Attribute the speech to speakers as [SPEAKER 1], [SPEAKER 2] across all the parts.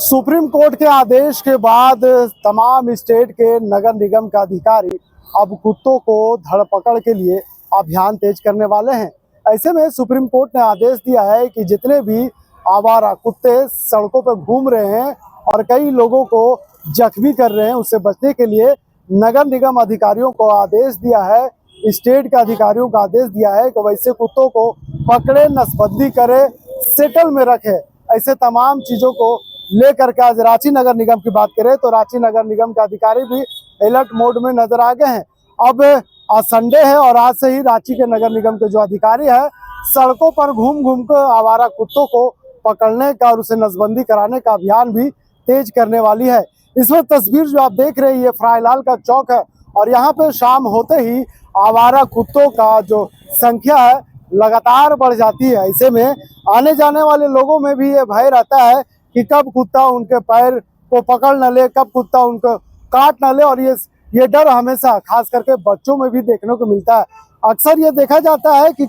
[SPEAKER 1] Supreme court के आदेश के बाद तमाम स्टेट के नगर निगम के अधिकारी अब कुत्तों को धरपकड़ के लिए अभियान तेज करने वाले हैं। ऐसे में सुप्रीम कोर्ट ने आदेश दिया है कि जितने भी आवारा कुत्ते सड़कों पर घूम रहे हैं और कई लोगों को जख्मी कर रहे हैं, उससे बचने के लिए नगर निगम अधिकारियों को आदेश दिया है, स्टेट के अधिकारियों को आदेश दिया है कि वैसे कुत्तों को पकड़े, नसबंदी करे, सेटल में रखे। ऐसे तमाम चीज़ों को लेकर के आज रांची नगर निगम की बात करें तो रांची नगर निगम के अधिकारी भी अलर्ट मोड में नजर आ गए हैं। अब आज संडे है और आज से ही रांची के नगर निगम के जो अधिकारी है सड़कों पर घूम घूम कर आवारा कुत्तों को पकड़ने का और उसे नसबंदी कराने का अभियान भी तेज करने वाली है। इसमें तस्वीर जो आप देख रहे हैं ये फ्राईलाल का चौक है और यहाँ पे शाम होते ही आवारा कुत्तों का जो संख्या है लगातार बढ़ जाती है। ऐसे में आने जाने वाले लोगों में भी ये भय रहता है कि कब कुत्ता उनके पैर को पकड़ न ले, कब कुत्ता उनको काट न ले, और ये डर हमेशा खास करके बच्चों में भी देखने को मिलता है। अक्सर ये देखा जाता है कि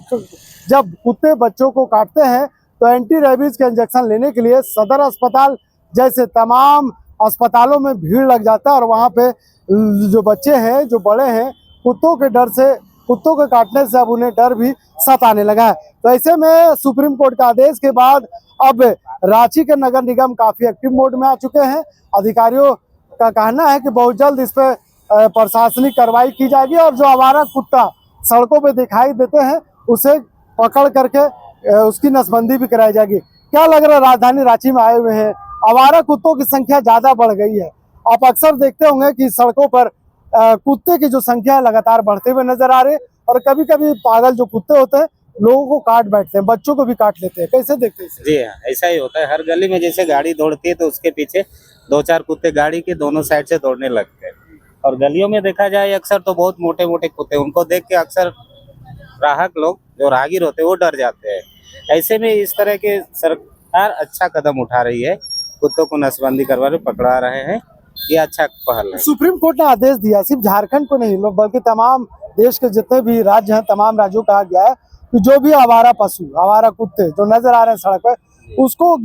[SPEAKER 1] जब कुत्ते बच्चों को काटते हैं तो एंटी रेबीज के इंजेक्शन लेने के लिए सदर अस्पताल जैसे तमाम अस्पतालों में भीड़ लग जाता है और वहाँ पे जो बच्चे हैं, जो बड़े हैं, कुत्तों के डर से, कुत्तों के काटने से अब उन्हें डर भी सताने लगा है। तो ऐसे में सुप्रीम कोर्ट का आदेश के बाद अब रांची के नगर निगम काफी एक्टिव मोड में आ चुके हैं। अधिकारियों का कहना है कि बहुत जल्द इस पर प्रशासनिक कार्रवाई की जाएगी और जो आवारा कुत्ता सड़कों पे दिखाई देते हैं उसे पकड़ करके उसकी नसबंदी भी कराई जाएगी। क्या लग रहा है, राजधानी रांची में आए हुए हैं, आवारा कुत्तों की संख्या ज्यादा बढ़ गई है। आप अक्सर देखते होंगे कि सड़कों पर कुत्ते की जो संख्या है लगातार बढ़ते हुए नजर आ रहे हैं और कभी कभी पागल जो कुत्ते होते हैं लोगों को काट बैठते हैं, बच्चों को भी काट लेते हैं। कैसे देखते हैं?
[SPEAKER 2] जी हाँ, ऐसा ही होता है। हर गली में जैसे गाड़ी दौड़ती है तो उसके पीछे दो चार कुत्ते गाड़ी के दोनों साइड से दौड़ने लगते हैं। और गलियों में देखा जाए अक्सर तो बहुत मोटे मोटे कुत्ते, उनको देख के अक्सर ग्राहक लोग जो राहगीर होते हैं वो डर जाते हैं। ऐसे में इस तरह के सरकार अच्छा कदम उठा रही है, कुत्तों को नसबंदी करवा रहे, पकड़ा रहे हैं, ये अच्छा पहल है।
[SPEAKER 1] सुप्रीम कोर्ट ने आदेश दिया, सिर्फ झारखंड को नहीं बल्कि तमाम देश के जितने भी राज्य हैं, तमाम राज्यों को कहा गया है कि जो भी आवारा पशु, आवारा कुत्ते जो नजर आ रहे हैं सड़क पर, उसको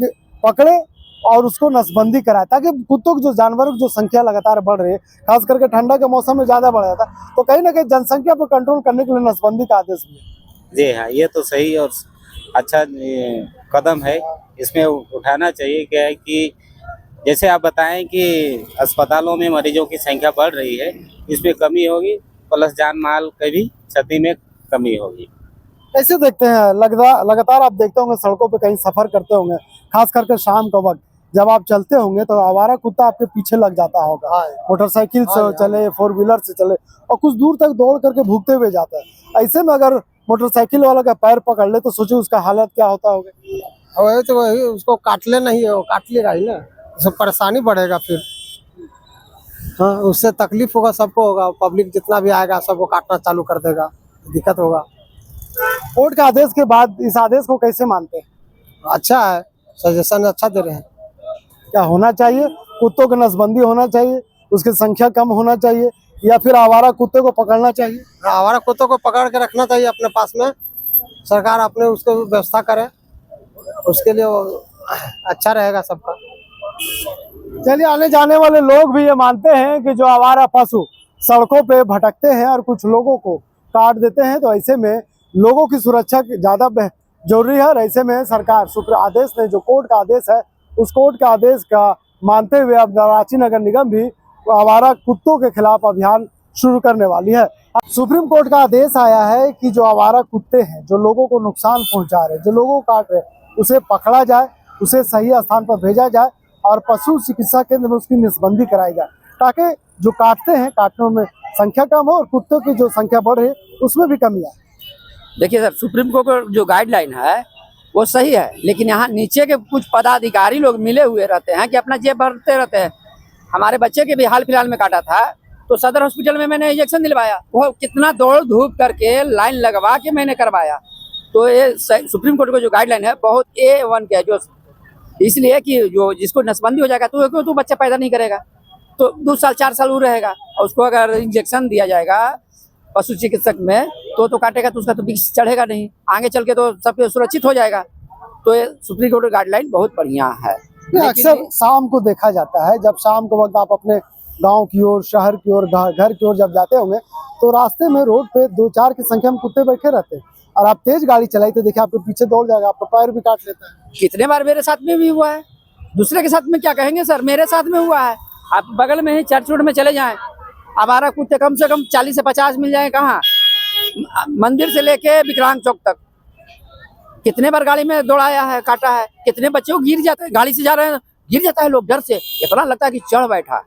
[SPEAKER 1] पकड़े और उसको नसबंदी कराए, ताकि कुत्तों की जो जानवरों की जो संख्या लगातार बढ़ रही है, खास करके ठंडा के मौसम में ज्यादा बढ़ जाता है, तो कहीं ना कहीं जनसंख्या पर कंट्रोल करने के लिए नसबंदी का आदेश मिला।
[SPEAKER 2] जी हाँ, ये तो सही और अच्छा कदम है। इसमें उठाना चाहिए। क्या है कि जैसे आप बताएं कि अस्पतालों में मरीजों की संख्या बढ़ रही है, इसमें कमी होगी, प्लस जान माल की भी क्षति में कमी होगी।
[SPEAKER 1] कैसे देखते हैं, लगातार आप देखते होंगे सड़कों पे कहीं सफर करते होंगे, खास करके शाम के वक्त जब आप चलते होंगे तो आवारा कुत्ता आपके पीछे लग जाता होगा, मोटरसाइकिल से चले, फोर व्हीलर से चले और कुछ दूर तक दौड़ करके भूखते हुए जाता है। ऐसे में अगर मोटरसाइकिल वाला का पैर पकड़ ले तो सोचो उसका हालत क्या होता होगा।
[SPEAKER 3] वही तो वही उसको काट ले, नहीं है वो काट लेगा ही ना, उससे परेशानी बढ़ेगा फिर। हाँ, उससे तकलीफ होगा, सबको होगा, पब्लिक जितना भी आएगा सबको काटना चालू कर देगा, दिक्कत होगा।
[SPEAKER 1] कोर्ट के आदेश के बाद इस आदेश को कैसे मानते हैं?
[SPEAKER 3] अच्छा है, सजेशन अच्छा दे रहे हैं।
[SPEAKER 1] क्या होना चाहिए? कुत्तों की नसबंदी होना चाहिए, उसकी संख्या कम होना चाहिए, या फिर आवारा कुत्ते को पकड़ना चाहिए?
[SPEAKER 3] आवारा कुत्तों को पकड़ के रखना चाहिए अपने पास में, सरकार अपने उसको व्यवस्था करे, उसके लिए अच्छा रहेगा सबका।
[SPEAKER 1] चलिए, आने जाने वाले लोग भी ये मानते हैं कि जो आवारा पशु सड़कों पे भटकते हैं और कुछ लोगों को काट देते हैं, तो ऐसे में लोगों की सुरक्षा ज्यादा जरूरी है। और ऐसे में सरकार आदेश ने, जो कोर्ट का आदेश है, उस कोर्ट के आदेश का मानते हुए अब रांची नगर निगम भी आवारा कुत्तों के खिलाफ अभियान शुरू करने वाली है। सुप्रीम कोर्ट का आदेश आया है कि जो आवारा कुत्ते हैं, जो लोगों को नुकसान पहुंचा रहे, जो लोगों को काट रहे, उसे पकड़ा जाए, उसे सही स्थान पर भेजा जाए और पशु चिकित्सा केंद्र में उसकी नसबंदी कराई जाए, ताकि जो काटते हैं काटने में संख्या कम हो और कुत्तों की जो संख्या बढ़ रही है उसमें भी कमी आए।
[SPEAKER 4] देखिए सर, सुप्रीम कोर्ट का जो गाइडलाइन है वो सही है, लेकिन यहाँ नीचे के कुछ पदाधिकारी लोग मिले हुए रहते हैं कि अपना जेब भरते रहते हैं। हमारे बच्चे के भी हाल फिलहाल में काटा था तो सदर हॉस्पिटल में मैंने इंजेक्शन दिलवाया, वो कितना दौड़ धूप करके लाइन लगवा के मैंने करवाया। तो ये सुप्रीम कोर्ट का जो गाइडलाइन है बहुत A1 के है, जो इसलिए कि जो जिसको नसबंदी हो जाएगा तो तू बच्चा पैदा नहीं करेगा तो 2 साल 4 साल वो रहेगा, और उसको अगर इंजेक्शन दिया जाएगा पशु चिकित्सक में तो काटेगा तो उसका तो विष चढ़ेगा नहीं, आगे चल के तो सब सुरक्षित हो जाएगा। तो ये सुप्रीम कोर्ट गाइडलाइन बहुत बढ़िया है।
[SPEAKER 1] नहीं, अक्सर शाम को देखा जाता है, जब शाम को वक्त आप अपने गांव की ओर, शहर की ओर, घर की ओर जब जाते होंगे तो रास्ते में रोड पे 2-4 की संख्या में कुत्ते बैठे रहते हैं और आप तेज गाड़ी चलाई तो देखिए आपके पीछे दौड़ जाएगा, आपका पैर भी काट लेता है।
[SPEAKER 4] कितने बार मेरे साथ में भी हुआ है, दूसरे के साथ में क्या कहेंगे सर, मेरे साथ में हुआ है। आप बगल में ही चर्च रोड में चले जाएं, आवारा कुत्ते कम से कम 40 से 50 मिल जाए। कहाँ, मंदिर से लेके विकलांग चौक तक कितने बार गाड़ी में दौड़ाया है, काटा है। कितने बच्चे को गिर जाते हैं, गाड़ी से जा रहे हैं गिर जाता है, लोग डर से इतना लगता है कि चढ़ बैठा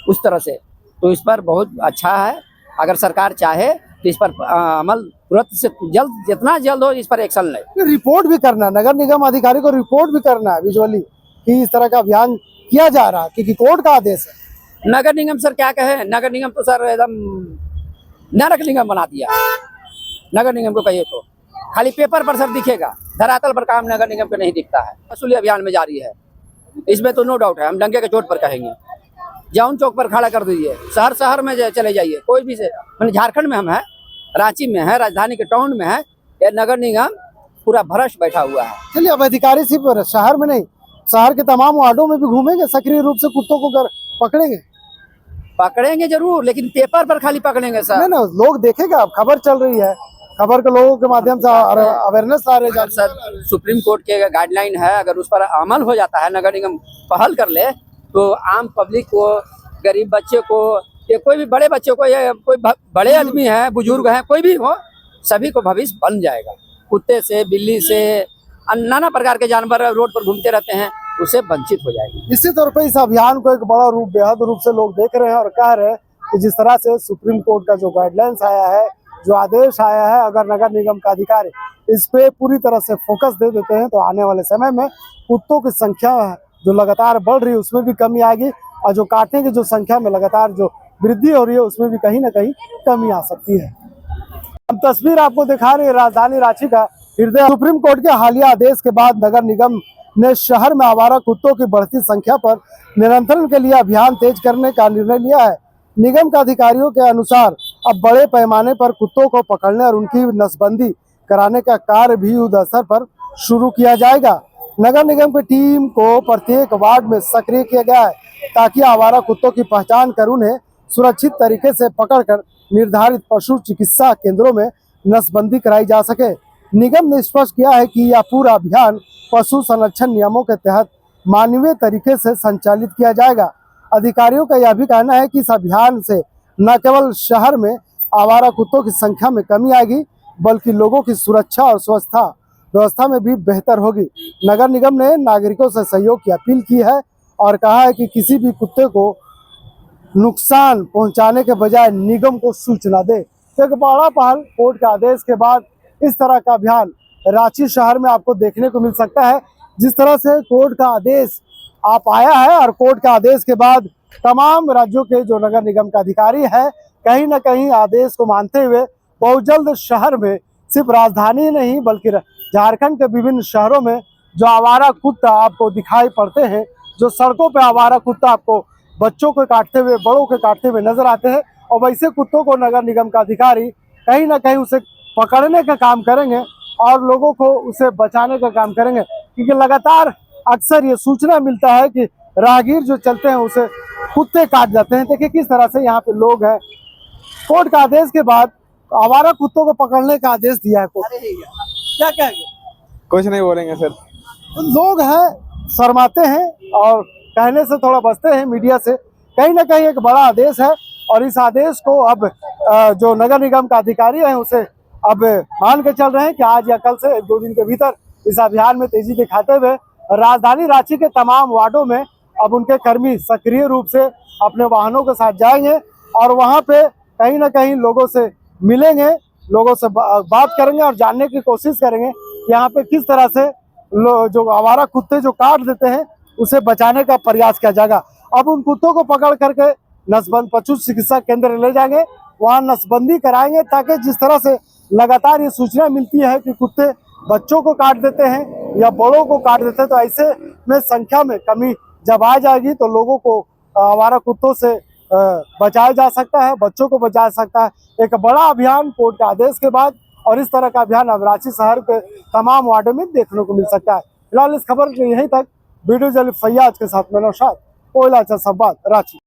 [SPEAKER 4] उस तरह से। तो इस पर बहुत अच्छा है, अगर सरकार चाहे तो इस पर अमल तुरंत से जल्द, जितना जल्द हो इस पर एक्शन ले।
[SPEAKER 1] रिपोर्ट भी करना, नगर निगम अधिकारी को रिपोर्ट भी करना है विजुअली कि इस तरह का अभियान किया जा रहा है, क्योंकि कोर्ट का आदेश है।
[SPEAKER 4] नगर निगम सर क्या कहे, नगर निगम तो सर एकदम नरक निगम बना दिया। नगर निगम को कहिए तो खाली पेपर पर सर दिखेगा, धरातल पर काम नगर निगम को नहीं दिखता है। वसूली अभियान में जारी है, इसमें तो नो डाउट है, हम डंके के चोट पर कहेंगे। जाउन चौक पर खड़ा कर दीजिए, शहर शहर में चले जाइए, कोई भी से, मैंने झारखंड में हम है, रांची में है, राजधानी के टाउन में है, ये नगर निगम पूरा भ्रष्ट बैठा हुआ है।
[SPEAKER 1] चलिए, अब अधिकारी सिर्फ शहर में नहीं, शहर के तमाम वार्डों में भी घूमेंगे, सक्रिय रूप से कुत्तों को पकड़ेंगे
[SPEAKER 4] जरूर, लेकिन पेपर पर खाली पकड़ेंगे सर।
[SPEAKER 1] नहीं, लोग देखेगा, अब खबर चल रही है, खबर के लोगों के माध्यम से अवेयरनेस ला रहे हैं।
[SPEAKER 4] सर सुप्रीम कोर्ट के गाइडलाइन है, अगर उस पर अमल हो जाता है, नगर निगम पहल कर ले तो आम पब्लिक को, गरीब बच्चे को, या कोई भी बड़े बच्चे को, या कोई बड़े आदमी है, बुजुर्ग है, कोई भी हो, सभी को भविष्य बन जाएगा। कुत्ते से, बिल्ली से, नाना प्रकार के जानवर रोड पर घूमते रहते हैं, उससे वंचित हो जाएगी।
[SPEAKER 1] इसी तौर पर इस अभियान को एक बड़ा रूप, बेहद रूप से लोग देख रहे हैं और कह रहे हैं कि जिस तरह से सुप्रीम कोर्ट का जो गाइडलाइंस आया है, जो आदेश आया है, अगर नगर निगम का अधिकारी इस पे पूरी तरह से फोकस दे देते हैं तो आने वाले समय में कुत्तों की संख्या जो लगातार बढ़ रही है उसमें भी कमी आएगी और जो काटने की जो संख्या में लगातार जो वृद्धि हो रही है उसमें भी कहीं ना कहीं कमी आ सकती है। हम तस्वीर आपको दिखा रहे हैं राजधानी रांची का हृदय। सुप्रीम कोर्ट के हालिया आदेश के बाद नगर निगम ने शहर में आवारा कुत्तों की बढ़ती संख्या पर नियंत्रण के लिए अभियान तेज करने का निर्णय लिया है। निगम के अधिकारियों के अनुसार अब बड़े पैमाने पर कुत्तों को पकड़ने और उनकी नसबंदी कराने का कार्य भी युद्ध स्तर पर शुरू किया जाएगा। नगर निगम की टीम को प्रत्येक वार्ड में सक्रिय किया गया है ताकि आवारा कुत्तों की पहचान कर उन्हें सुरक्षित तरीके से पकड़कर निर्धारित पशु चिकित्सा केंद्रों में नसबंदी कराई जा सके। निगम ने स्पष्ट किया है कि यह पूरा अभियान पशु संरक्षण नियमों के तहत मानवीय तरीके से संचालित किया जाएगा। अधिकारियों का यह भी कहना है कि इस अभियान से न केवल शहर में आवारा कुत्तों की संख्या में कमी आएगी बल्कि लोगों की सुरक्षा और स्वच्छता व्यवस्था में भी बेहतर होगी। नगर निगम ने नागरिकों से सहयोग की अपील की है और कहा है कि किसी भी कुत्ते को नुकसान पहुंचाने के बजाय निगम को सूचना दे। एक बड़ा पहल कोर्ट के आदेश के बाद इस तरह का अभियान रांची शहर में आपको देखने को मिल सकता है। जिस तरह से कोर्ट का आदेश आप आया है और कोर्ट का आदेश के बाद तमाम राज्यों के जो नगर निगम का अधिकारी है कहीं ना कहीं आदेश को मानते हुए बहुत जल्द शहर में सिर्फ राजधानी नहीं बल्कि झारखंड के विभिन्न शहरों में जो आवारा कुत्ता आपको दिखाई पड़ते हैं, जो सड़कों पे आवारा कुत्ता आपको बच्चों को काटते हुए, बड़ों को काटते हुए नजर आते हैं और वैसे कुत्तों को नगर निगम का अधिकारी कहीं ना कहीं उसे पकड़ने का काम करेंगे और लोगों को उसे बचाने का काम करेंगे, क्योंकि लगातार अक्सर ये सूचना मिलता है कि राहगीर जो चलते हैं उसे कुत्ते काट जाते हैं। देखिए किस तरह से यहाँ पे लोग हैं। कोर्ट का आदेश के बाद आवारा कुत्तों को पकड़ने का आदेश दिया है कोर्ट। क्या कहेंगे?
[SPEAKER 5] कुछ नहीं बोलेंगे सर।
[SPEAKER 1] तो लोग हैं, शर्माते हैं और कहने से थोड़ा बचते हैं मीडिया से। कहीं ना कहीं एक बड़ा आदेश है और इस आदेश को अब जो नगर निगम का अधिकारी है उसे अब मान के चल रहे हैं कि आज या कल से 1-2 दिन के भीतर इस अभियान में तेजी दिखाते हुए राजधानी रांची के तमाम वार्डों में अब उनके कर्मी सक्रिय रूप से अपने वाहनों के साथ जाएंगे और वहां पे कहीं ना कहीं लोगों से मिलेंगे, लोगों से बात करेंगे और जानने की कोशिश करेंगे यहाँ पे किस तरह से जो आवारा कुत्ते जो काट देते हैं उसे बचाने का प्रयास किया जाएगा। अब उन कुत्तों को पकड़ करके नसबंद पशु चिकित्सा केंद्र ले जाएंगे, वहाँ नसबंदी कराएंगे ताकि जिस तरह से लगातार ये सूचना मिलती है कि कुत्ते बच्चों को काट देते हैं या बड़ों को काट देते हैं, तो ऐसे में संख्या में कमी जब आ जाएगी तो लोगों को आवारा कुत्तों से बचाया जा सकता है, बच्चों को बचाया सकता है। एक बड़ा अभियान कोर्ट के आदेश के बाद और इस तरह का अभियान अब रांची शहर के तमाम वार्डों में देखने को मिल सकता है। फिलहाल इस खबर के यहीं तक। वीडियो जर्नलिस्ट फैयाज के साथ मैं नौशाद, कोयला संवाद, रांची।